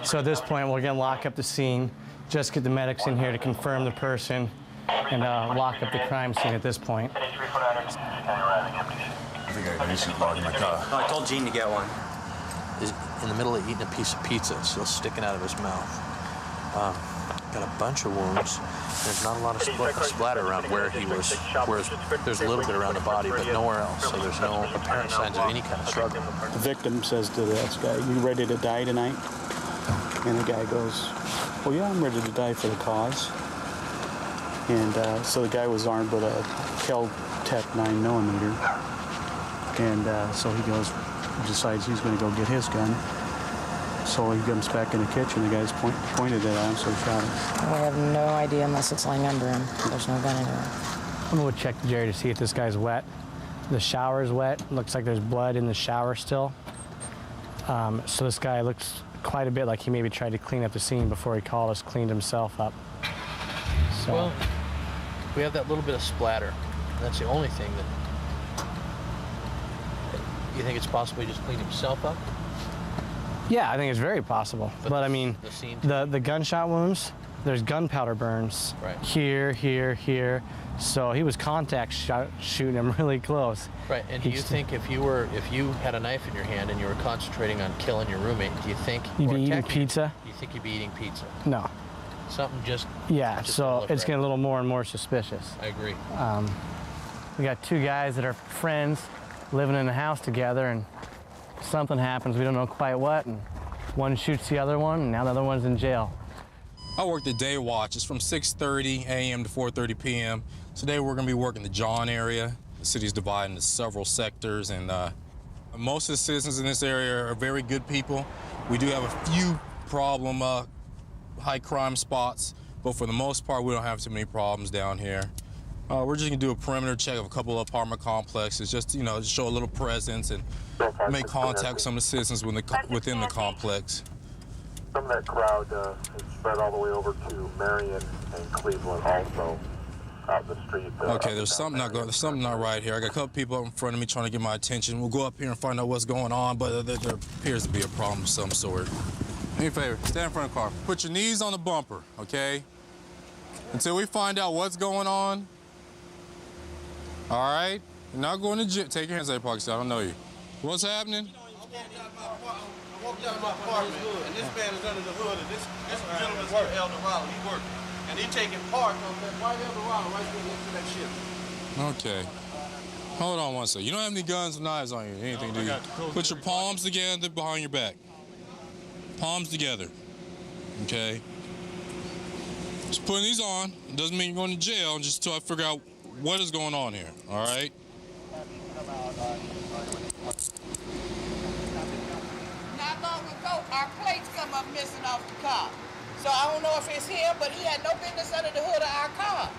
So at this point, we're gonna lock up the scene, just get the medics in here to confirm the person, and lock up the crime scene at this point. I think I should log in my car. No, I told Gene to get one. He's in the middle of eating a piece of pizza, still sticking out of his mouth. got a bunch of wounds. There's not a lot of splatter around where he was, whereas there's a little bit around the body, but nowhere else. So there's no apparent signs of any kind of struggle. The victim says to this guy, "You ready to die tonight?" And the guy goes, "Well, yeah, I'm ready to die for the cause." And so the guy was armed with a Kel-Tec 9mm. And so he decides he's going to go get his gun. So he comes back in the kitchen. The guy's pointed it at him, so he shot him. We have no idea unless it's laying under him. There's no gun anywhere. I'm going to check the Jerry to see if this guy's wet. The shower's wet. Looks like there's blood in the shower still. So this guy looks quite a bit like he maybe tried to clean up the scene before he called us, cleaned himself up. So. Well, we have that little bit of splatter. That's the only thing that... You think it's possible he just cleaned himself up? Yeah, I think it's very possible. But I mean, the gunshot wounds, there's gunpowder burns here, here, here. So he was contact shooting him really close. Right, and do you think if you had a knife in your hand and you were concentrating on killing your roommate, do you think you'd be eating pizza? Do you think you'd be eating pizza? No. Something just... Yeah, just so it's getting a little more and more suspicious. I agree. We got two guys that are friends living in a house together, and something happens, we don't know quite what, and one shoots the other one, and now the other one's in jail. I work the day watch. It's from 6:30 a.m. to 4:30 p.m. Today we're going to be working the John area. The city's divided into several sectors, and most of the citizens in this area are very good people. We do have a few problem high crime spots, but for the most part we don't have too many problems down here. We're just going to do a perimeter check of a couple of apartment complexes, just to show a little presence and make contact with some of the citizens within the complex. Some of that crowd has spread all the way over to Marion and Cleveland also, out the street. Okay, there's something not right here. I got a couple people up in front of me trying to get my attention. We'll go up here and find out what's going on, but there appears to be a problem of some sort. Do me a favor, stand in front of the car. Put your knees on the bumper, okay? Until we find out what's going on. All right? You're not going to jail. Take your hands out of your pockets. I don't know you. What's happening? I walked out of my apartment, and this man is under the hood, and this gentleman's here, Eldorado. He working. And he taking part on that white Eldorado right there next to that ship. Okay. Hold on one second. You don't have any guns or knives on you, anything, do you? Put your palms together behind your back. Palms together. Okay? Just putting these on. It doesn't mean you're going to jail, just until I figure out what is going on here, all right? Not long ago, our plates come up missing off the car. So I don't know if it's him, but he had no business under the hood of our car.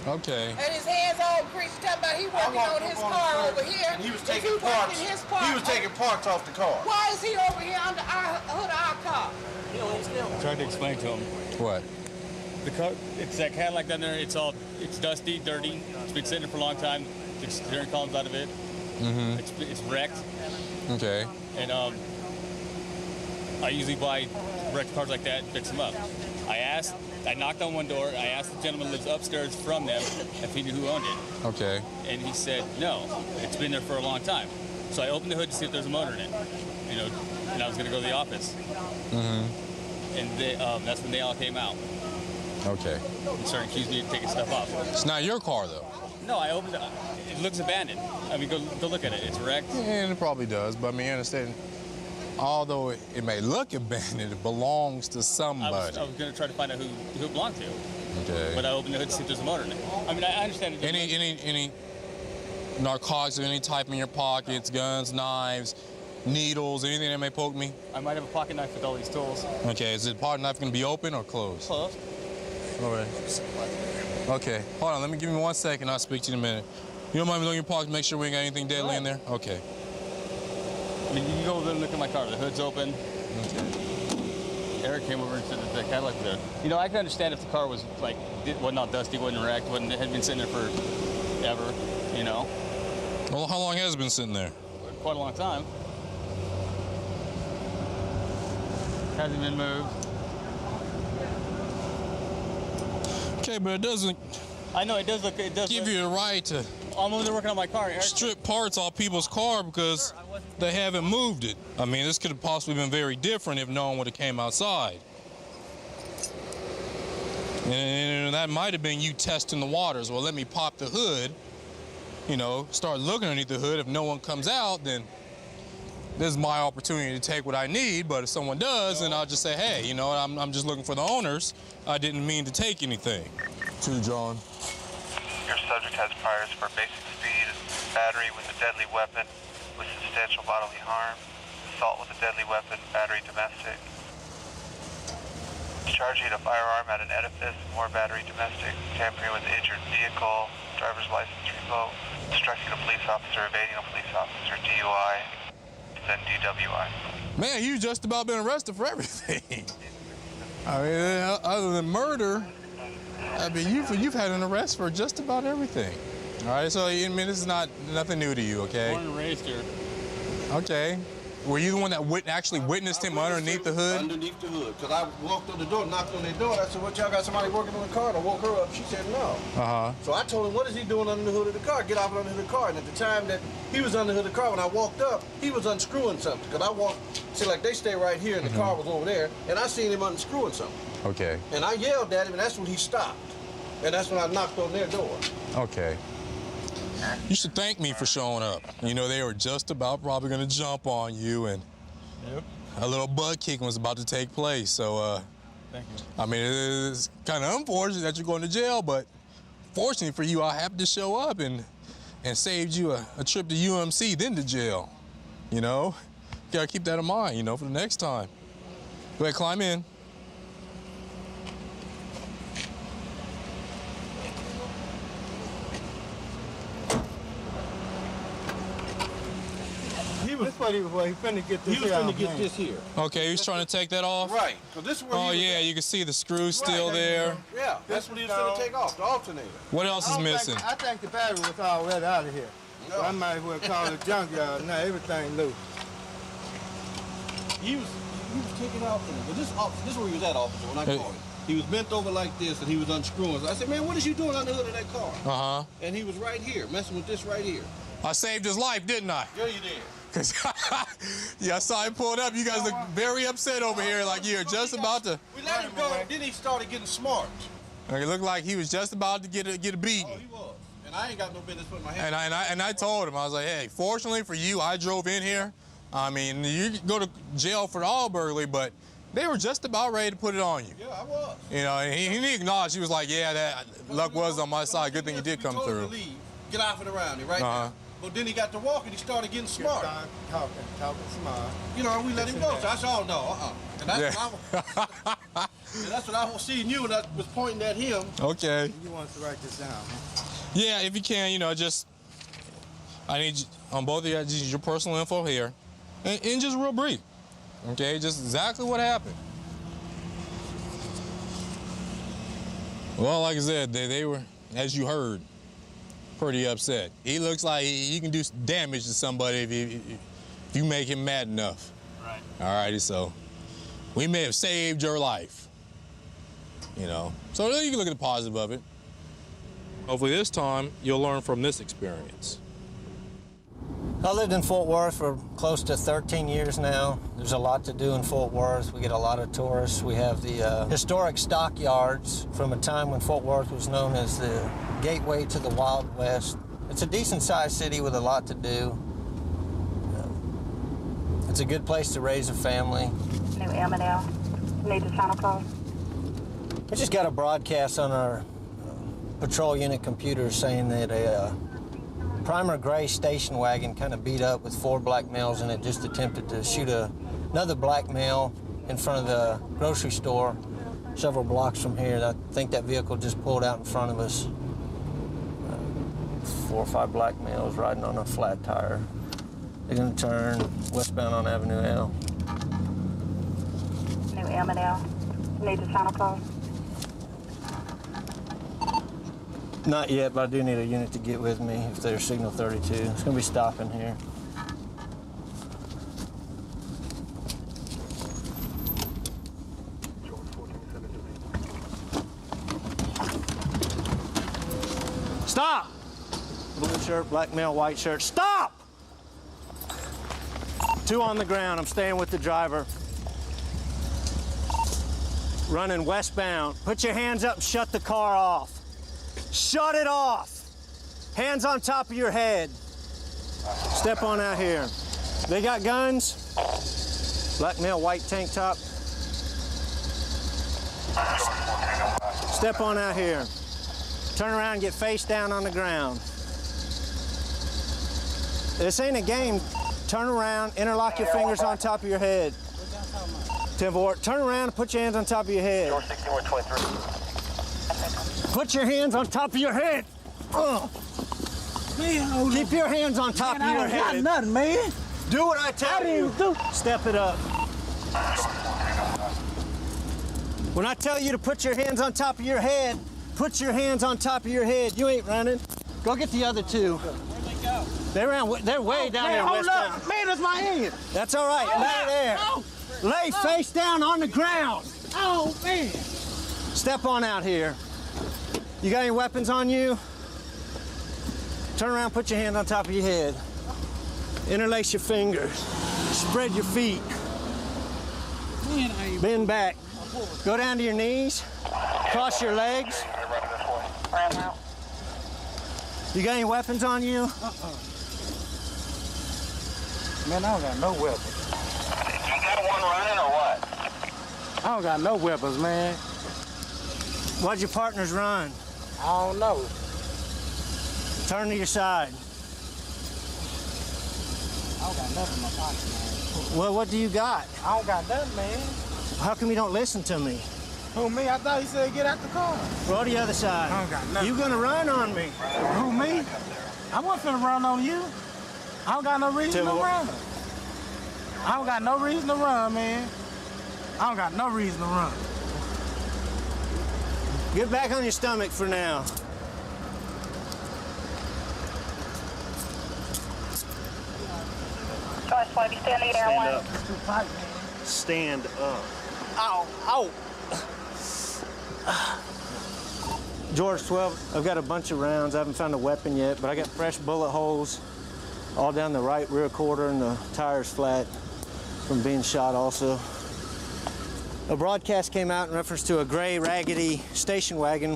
Okay. And his hands all greased, talking about he working on his car over here. And he was taking parts. He was taking parts off the car. Why is he over here under our hood of our car? I tried to explain to him. What? The car, it's that Cadillac down there. It's dusty, dirty. It's been sitting there for a long time. The steering column's out of it. Mm-hmm. It's wrecked. Okay. And I usually buy wrecked cars like that and fix them up. I knocked on one door. I asked the gentleman who lives upstairs from them if he knew who owned it. Okay. And he said no. It's been there for a long time. So I opened the hood to see if there's a motor in it. And I was going to go to the office. Mm-hmm. And that's when they all came out. Okay. And started accusing me of taking stuff off. It's not your car, though. No, I opened it. It looks abandoned. I mean, go look at it. It's wrecked. Yeah, it probably does. But I mean, you understand, although it may look abandoned, it belongs to somebody. I was going to try to find out who it belonged to. Okay. But I opened the hood to see if there's a motor in it. I mean, I understand. Any narcotics of any type in your pockets, guns, knives, needles, anything that may poke me? I might have a pocket knife with all these tools. Okay, is the pocket knife going to be open or closed? Closed. All right. Okay, hold on, give me 1 second, I'll speak to you in a minute. You don't mind me looking in your pocket, make sure we ain't got anything deadly in there? Okay. I mean, you can go over there and look at my car. The hood's open. Okay. Eric came over and said that the Cadillac was there. I can understand if the car was wasn't all dusty, wasn't wrecked, had been sitting there forever, Well, how long has it been sitting there? Quite a long time. Hasn't been moved. Okay, but it doesn't. I know it does look. It does give you a right to. I'm over there working on my car. Eric, strip parts off people's car because they haven't moved it. I mean, this could have possibly been very different if no one would have came outside. And that might have been you testing the waters. Well, let me pop the hood, you know, start looking underneath the hood. If no one comes out, then this is my opportunity to take what I need. But if someone does, then I'll just say, hey, you know, I'm just looking for the owners. I didn't mean to take anything. To John. Your subject has priors for basic speed, battery with a deadly weapon with substantial bodily harm, assault with a deadly weapon, battery domestic, discharging a firearm at an edifice, more battery domestic, tampering with an injured vehicle, driver's license revoked, obstructing a police officer, evading a police officer, DUI, then DWI. Man, you just about been arrested for everything. I mean, other than murder, I mean, you've had an arrest for just about everything. All right, so I mean, this is nothing new to you, okay? Born and raised here. Okay. Were you the one that actually witnessed him underneath the hood? Underneath the hood, because I walked on the door, knocked on their door, and I said, what, y'all got somebody working on the car? And I woke her up. She said, no. Uh-huh. So I told him, what is he doing under the hood of the car? Get off under the hood of the car. And at the time that he was under the hood of the car, when I walked up, he was unscrewing something. Because I walked, see, like they stay right here, and the car was over there, and I seen him unscrewing something. Okay. And I yelled at him, and that's when he stopped. And that's when I knocked on their door. Okay. You should thank me for showing up. You know, they were just about probably going to jump on you, and a little butt kicking was about to take place. So, thank you. I mean, it's kind of unfortunate that you're going to jail, but fortunately for you, I happened to show up and saved you a trip to UMC, then to jail. You know, you got to keep that in mind, you know, for the next time. Go ahead, climb in. This what he finna get this. He was finna get this here. Okay, he was trying to take that off? Right. So this is where oh, yeah, you can see the screws still there. Yeah, that's what he was finna take off, the alternator. What else is missing? I think the battery was already out of here. No. So I might as well call it junkyard. Now everything loose. He was taking off. But this is where he was at, officer, when I called him. He was bent over like this, and he was unscrewing. I said, man, what is you doing under the hood of that car? Uh-huh. And he was right here, messing with this right here. I saved his life, didn't I? Yeah, you did. Cause yeah, I saw him pulling up. You guys look very upset over here, like you're just about to. We let him go. Then he started getting smart. It looked like he was just about to get a beating. Oh, he was. And I ain't got no business putting my hand. And I told him, I was like, hey, fortunately for you, I drove in here. I mean, you could go to jail for all burglary, but they were just about ready to put it on you. Yeah, I was. You know, and he acknowledged. He was like, yeah, that luck was on my side. Good thing you did come through. To leave. Get off and around it right now. But then he got to walk and he started getting smart. Talking smart. You know, we let him go. So I said, oh, no, And that's, that's what I was seeing you, and I was pointing at him. Okay. You want us to write this down? Yeah, if you can, you know, just, I need, on both of you, just your personal info here. And just real brief. Okay, just exactly what happened. Well, like I said, they were, as you heard, pretty upset. He looks like he can do damage to somebody if you make him mad enough. Right. All righty, so we may have saved your life, you know. So you can look at the positive of it. Hopefully this time you'll learn from this experience. I lived in Fort Worth for close to 13 years now. There's a lot to do in Fort Worth. We get a lot of tourists. We have the historic stockyards from a time when Fort Worth was known as the gateway to the Wild West. It's a decent-sized city with a lot to do. It's a good place to raise a family. New M&L. Need the channel code. We just got a broadcast on our patrol unit computer saying that a primer gray station wagon kind of beat up with 4 black males in it just attempted to shoot another black male in front of the grocery store several blocks from here. I think that vehicle just pulled out in front of us. 4 or 5 black males riding on a flat tire. They're going to turn westbound on Avenue L. New M&L. Need the channel code. Not yet, but I do need a unit to get with me if there's signal 32. It's going to be stopping here. Stop! Blue shirt, black male, white shirt. Stop! 2 on the ground. I'm staying with the driver. running westbound. Put your hands up and shut the car off. Shut it off. Hands on top of your head. Step on out here. They got guns. Black male, white tank top. Step on out here. Turn around and get face down on the ground. This ain't a game. Turn around, interlock your fingers on top of your head. 10-4. Turn around and put your hands on top of your head. Put your hands on top of your head. Man, keep your hands on top of your head. I ain't got nothing, man. Do what I tell you. Step it up. When I tell you to put your hands on top of your head, put your hands on top of your head. You ain't running. Go get the other two. Where'd they go? They're way down there westbound. Hold up. Man, that's my hand. That's all right. Lay there. Oh. Lay face down on the ground. Oh, man. Step on out here. You got any weapons on you? Turn around, put your hand on top of your head. Interlace your fingers. Spread your feet. Bend back. Go down to your knees. Cross your legs. You got any weapons on you? Man, I don't got no weapons. You got one running or what? I don't got no weapons, man. Why'd your partners run? I don't know. Turn to your side. I don't got nothing in my pocket, man. Well, what do you got? I don't got nothing, man. How come you don't listen to me? Who, me? I thought he said get out the car. Roll to the other side. I don't got nothing. You gonna run on me? Who, me? I wasn't finna run on you. I don't got no reason to run. I don't got no reason to run, man. I don't got no reason to run. Get back on your stomach for now. Stand up. Stand up. Ow, ow. George 12, I've got a bunch of rounds. I haven't found a weapon yet, but I got fresh bullet holes all down the right rear quarter, and the tire's flat from being shot also. A broadcast came out in reference to a gray, raggedy station wagon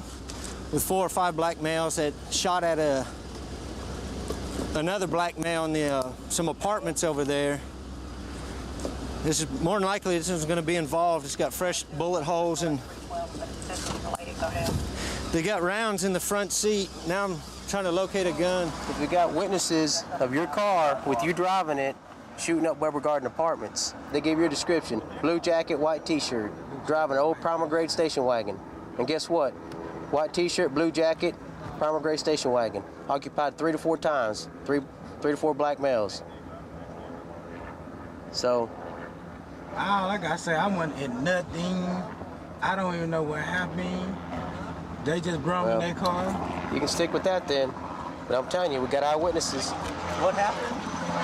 with 4 or 5 black males that shot at another black male in some apartments over there. This is more than likely this is going to be involved. It's got fresh bullet holes, and they got rounds in the front seat. Now I'm trying to locate a gun. We got witnesses of your car with you driving it, shooting up Weber Garden Apartments. They gave your description: blue jacket, white t-shirt, driving an old primer grade station wagon. And guess what? White t-shirt, blue jacket, primer grade station wagon. Occupied 3 to 4 times, three to four black males. So. Like I said, I wasn't in nothing. I don't even know what happened. They just brought me in their car. You can stick with that then. But I'm telling you, we got eyewitnesses. What happened?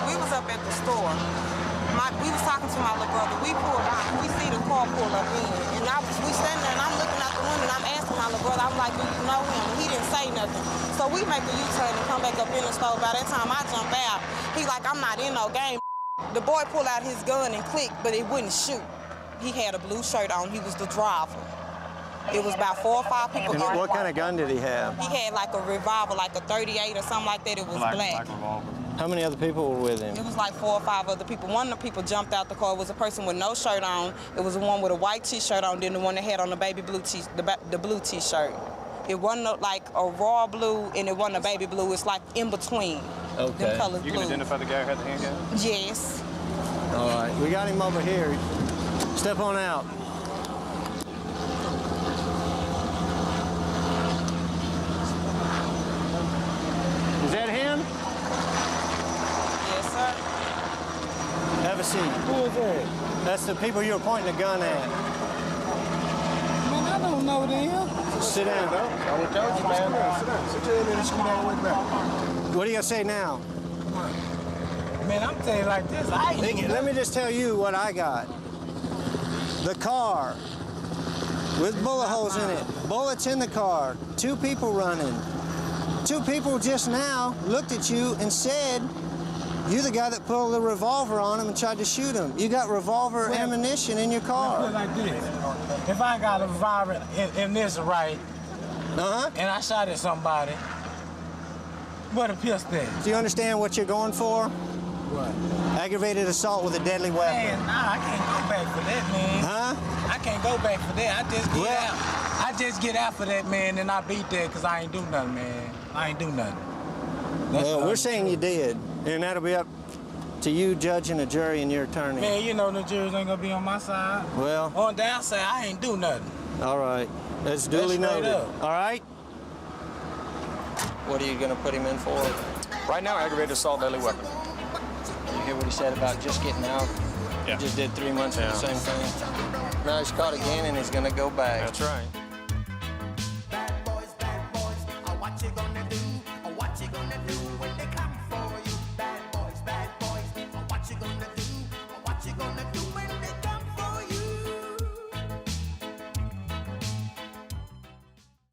We was up at the store. We was talking to my little brother. We pulled out. We see the car pull up in. And we standing there, and I'm looking out the window, and I'm asking my little brother, I'm like, do you know him? And he didn't say nothing. So we make a U-turn and come back up in the store. By that time, I jump out. He like, I'm not in no game. The boy pulled out his gun and clicked, but it wouldn't shoot. He had a blue shirt on. He was the driver. It was about 4 or 5 people. And what kind of gun did he have? He had like a revolver, like a 38 or something like that. It was black. How many other people were with him? It was like 4 or 5 other people. One of the people jumped out the car. It was a person with no shirt on. It was the one with a white t-shirt on, then the one that had on the baby blue the blue t-shirt. It wasn't like a raw blue, and it wasn't a baby blue. It's like in between. Okay. Them colors You can identify the guy who had the handgun? Yes. All right, we got him over here. Step on out. Is that him? Yes, sir. Have a seat. Who is that? That's the people you were pointing a gun at. Man, I don't know them. Sit down. I told you, man. Sit down. Sit down and scoot all the way back. What are you going to say now? Man, I'm telling you like this. Let me just tell you what I got. The car with bullet holes in it. Bullets in the car. 2 people running. 2 people just now looked at you and said You're the guy that pulled the revolver on him and tried to shoot him. You got revolver ammunition in your car. Put it like this. If I got a revolver in this right, and I shot at somebody, what a pistol is. Do you understand what you're going for? What? Aggravated assault with a deadly weapon. Man, nah, I can't go back for that, man. Huh? I can't go back for that. I just get out. I just get out for that, man, and I beat that because I ain't do nothing, man. I ain't do nothing. Well, we're saying you did, and that'll be up to you, judge, and a jury, and your attorney. Man, you know the jury's ain't gonna be on my side. Well. On the outside, I ain't do nothing. All right. That's duly noted. Up. All right? What are you gonna put him in for? Right now, aggravated assault, deadly weapon. You hear what he said about just getting out? Yeah. He just did 3 months of the same thing. Now he's caught again, and he's gonna go back. That's right.